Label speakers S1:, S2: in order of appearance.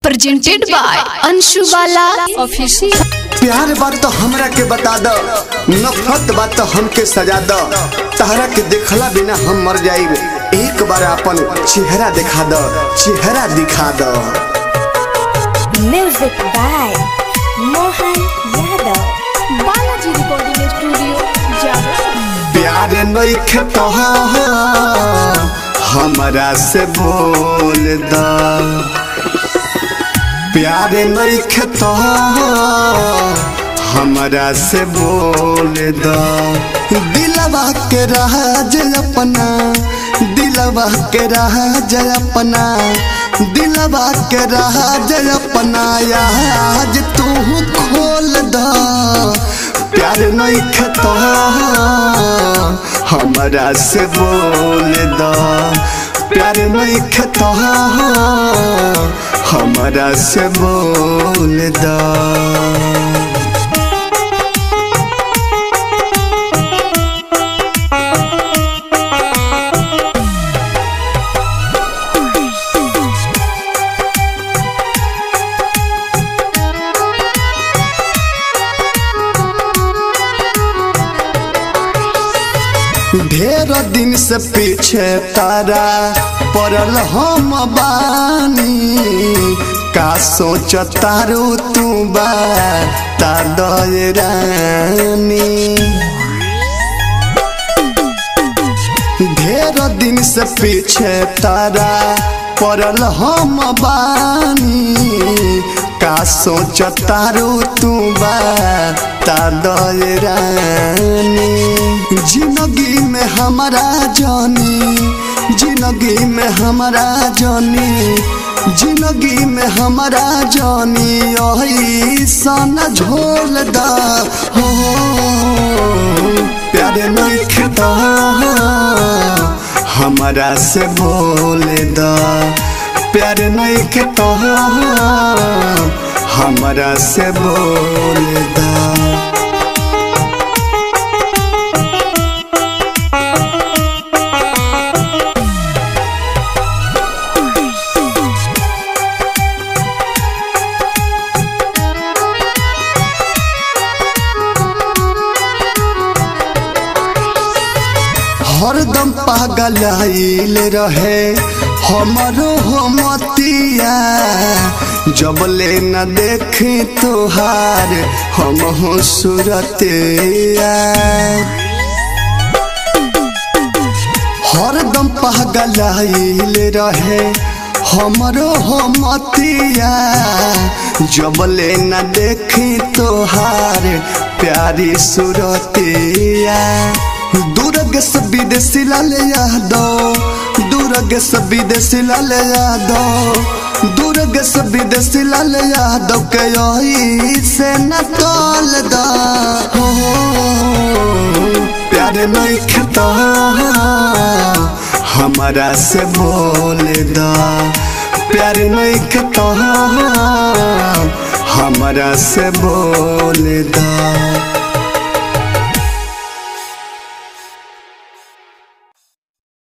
S1: Presented by Anshubala official.
S2: प्यार बात तो हमरा के बता दो, नफरत बात तो हमके सजा दो। तहरा के देखला बिना हम मर जाइब, एक बार अपन चेहरा दिखा दो, चेहरा दिखा दो।
S3: Music by Mohan Yadav,
S1: Balaji recording studio जावा।
S2: प्यार नइखे तो हमरा से बोल दा, प्यार नइखे तो हमरा से बोल दा। दिलवा के राज अपना, दिलवा के राज अपना, दिलवा के राज अपना आज तू खोल दा। प्यार नइखे तो हमरा से बोल दा, प्यार नइखे तो हमरा से बोल दा। ढेर दिन से पीछे तारा पड़ल हम बानी, का सोच तारू तू बता दे रानी। ढेर दिन से पीछे तारा पड़ल हम बानी, का सोच तारू तू बता दे रानी। जिंदगी में हमारा जानी, जिंदगी में हमारा जानी, जिंदगी में हमारा जानी यही सन झोल दा। हो प्यार नइखे तो हमरा से बोल दा, प्यार नइखे तो हमरा से बोल दा। हरदम पागल आइल रहे हमरो हमतिया, जब ले न देखे तोहार हम हो सूरतिया। हरदम पागल आइल रहे हमरो हमतिया, जब ले न देखे तोहार प्यारी सूरतिया। दूरग से विदेशी लाल यादव, दूरग से विदेशी लाल यादव, दूरग से विदेशी लाल यादव के यही से न तोल दा। हो प्यार नइखे तो हमरा से बोल दा, प्यार नइखे तो हमरा से बोल दा।